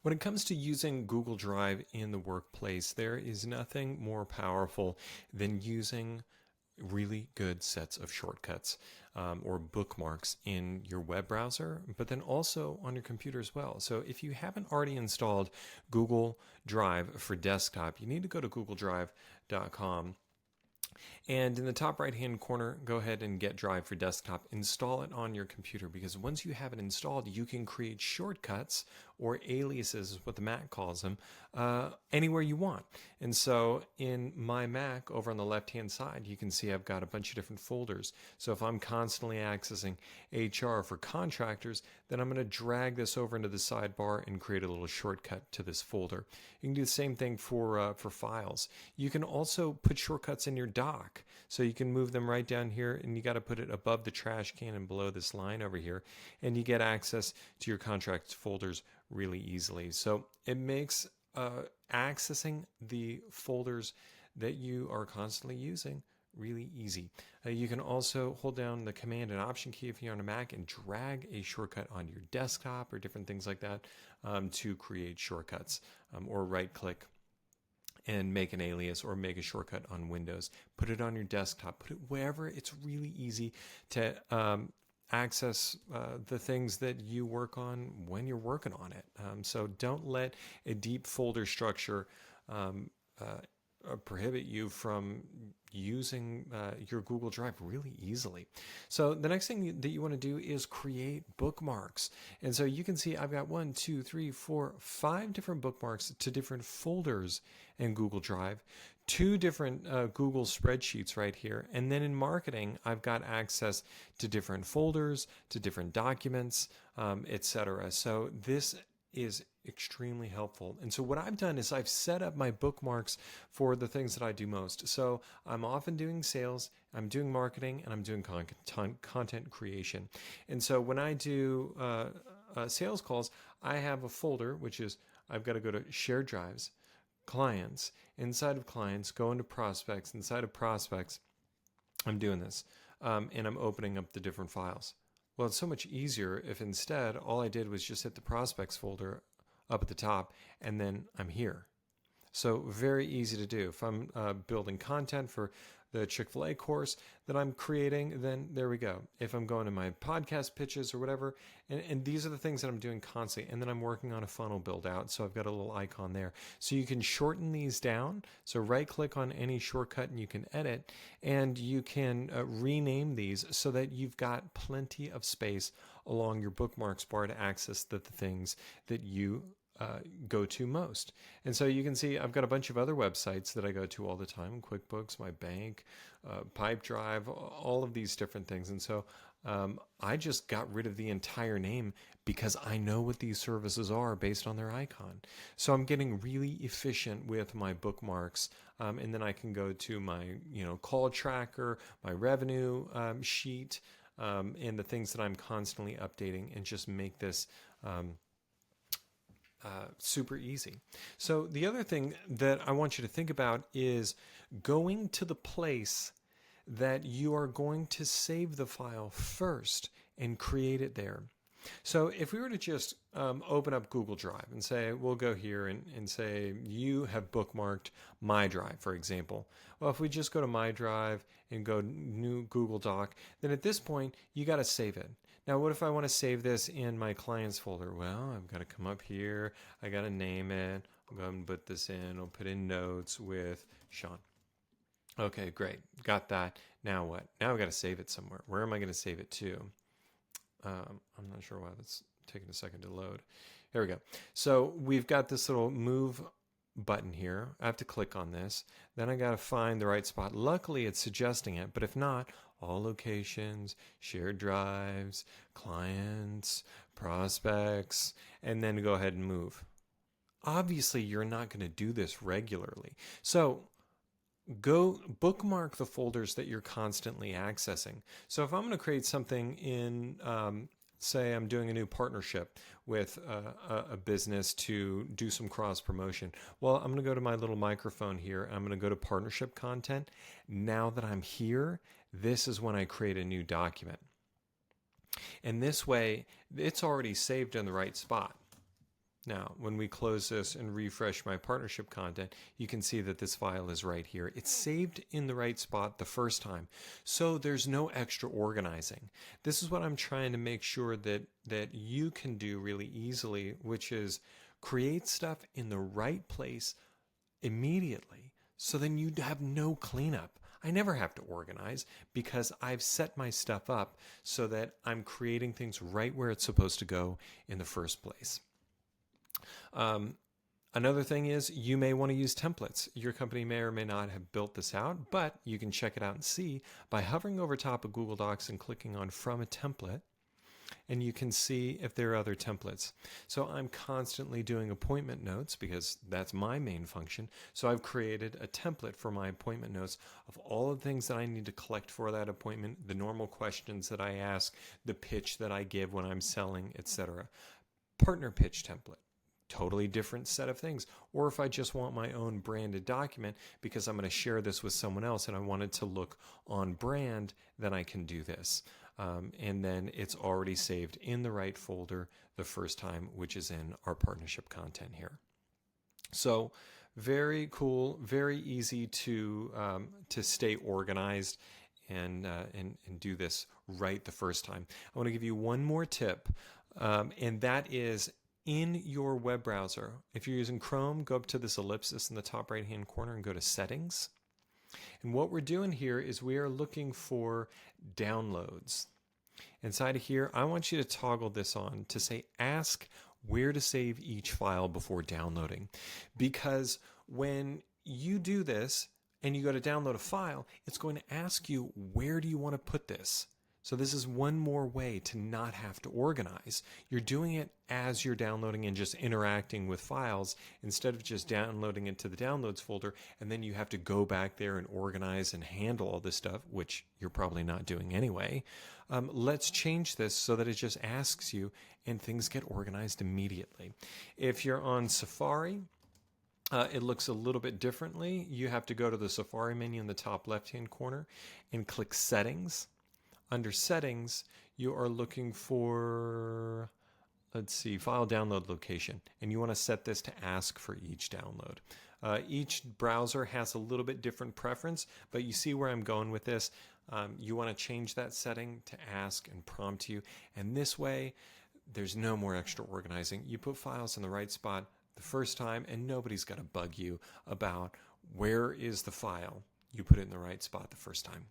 When it comes to using Google Drive in the workplace, there is nothing more powerful than using really good sets of shortcuts or bookmarks in your web browser, but then also on your computer as well. So if you haven't already installed Google Drive for desktop, you need to go to googledrive.com. And in the top right hand corner, go ahead and get Drive for desktop. Install it on your computer, because once you have it installed, you can create shortcuts or aliases, is what the Mac calls them, anywhere you want. And so in my Mac, over on the left hand side, you can see I've got a bunch of different folders. So if I'm constantly accessing HR for contractors, then I'm going to drag this over into the sidebar and create a little shortcut to this folder. You can do the same thing for files. You can also put shortcuts in your dock. So you can move them right down here, and you got to put it above the trash can and below this line over here, and you get access to your contracts folders really easily. So it makes accessing the folders that you are constantly using really easy. You can also hold down the Command and Option key if you're on a Mac and drag a shortcut on your desktop or different things like that to create shortcuts, or right click and make an alias or make a shortcut on Windows. Put it on your desktop, put it wherever it's really easy to access the things that you work on when you're working on it. So don't let a deep folder structure prohibit you from using your Google Drive really easily. So the next thing that you want to do is create bookmarks. And so you can see I've got 1, 2, 3, 4, 5 different bookmarks to different folders in Google Drive, 2 different Google spreadsheets right here. And then in marketing, I've got access to different folders, to different documents, etc. So this is extremely helpful. And so what I've done is I've set up my bookmarks for the things that I do most. So I'm often doing sales, I'm doing marketing, and I'm doing content creation. And so when I do sales calls, I have a folder, which is I've got to go to shared drives, clients, inside of clients, go into prospects, inside of prospects, I'm doing this, and I'm opening up the different files. Well, it's so much easier if instead all I did was just hit the prospects folder up at the top, and then I'm here. So very easy to do. If I'm building content for the Chick-fil-A course that I'm creating, then there we go. If I'm going to my podcast pitches or whatever, and these are the things that I'm doing constantly, and then I'm working on a funnel build out, so I've got a little icon there. So you can shorten these down. So right click on any shortcut and you can edit, and you can rename these so that you've got plenty of space along your bookmarks bar to access the things that you go to most. And so you can see I've got a bunch of other websites that I go to all the time: QuickBooks, my bank, Pipedrive, all of these different things. And so I just got rid of the entire name because I know what these services are based on their icon. So I'm getting really efficient with my bookmarks, and then I can go to my call tracker, my revenue sheet, and the things that I'm constantly updating, and just make this super easy. So the other thing that I want you to think about is going to the place that you are going to save the file first and create it there. So if we were to just open up Google Drive and say, we'll go here and say you have bookmarked My Drive, for example. Well, if we just go to My Drive and go new Google Doc, then at this point, you got to save it. Now, what if I want to save this in my clients folder? Well, I've got to come up here. I got to name it. I'll go ahead and put this in. I'll put in notes with Sean. Okay, great. Got that. Now what? Now I've got to save it somewhere. Where am I going to save it to? I'm not sure why that's taking a second to load. Here we go. So we've got this little move button here. I have to click on this. Then I got to find the right spot. Luckily, it's suggesting it, but if not, all locations, shared drives, clients, prospects, and then go ahead and move. Obviously, you're not going to do this regularly. So go bookmark the folders that you're constantly accessing. So if I'm going to create something in, say I'm doing a new partnership with a business to do some cross promotion. Well, I'm going to go to my little microphone here. I'm going to go to partnership content. Now that I'm here, this is when I create a new document. And this way, it's already saved in the right spot. Now, when we close this and refresh my partnership content, you can see that this file is right here. It's saved in the right spot the first time, so there's no extra organizing. This is what I'm trying to make sure that you can do really easily, which is create stuff in the right place immediately, so then you have no cleanup. I never have to organize because I've set my stuff up so that I'm creating things right where it's supposed to go in the first place. Another thing is you may want to use templates. Your company may or may not have built this out, but you can check it out and see by hovering over top of Google Docs and clicking on From a Template, and you can see if there are other templates. So I'm constantly doing appointment notes because that's my main function. So I've created a template for my appointment notes of all the things that I need to collect for that appointment, the normal questions that I ask, the pitch that I give when I'm selling, etc. Partner pitch template. Totally different set of things. Or if I just want my own branded document because I'm going to share this with someone else and I want it to look on brand, then I can do this. And then it's already saved in the right folder the first time, which is in our partnership content here. So very cool, very easy to stay organized and do this right the first time. I want to give you one more tip, and that is in your web browser. If you're using Chrome, go up to this ellipsis in the top right-hand corner and go to Settings. And what we're doing here is we are looking for downloads. Inside of here, I want you to toggle this on to say ask where to save each file before downloading. Because when you do this and you go to download a file, it's going to ask you, where do you want to put this? So this is one more way to not have to organize. You're doing it as you're downloading and just interacting with files instead of just downloading it to the downloads folder, and then you have to go back there and organize and handle all this stuff, which you're probably not doing anyway. Let's change this so that it just asks you and things get organized immediately. If you're on Safari, it looks a little bit differently. You have to go to the Safari menu in the top left-hand corner and click Settings. Under Settings, you are looking for, let's see, File Download Location, and you want to set this to ask for each download. Each browser has a little bit different preference, but you see where I'm going with this. You want to change that setting to ask and prompt you, and this way, there's no more extra organizing. You put files in the right spot the first time, and nobody's got to bug you about where is the file. You put it in the right spot the first time.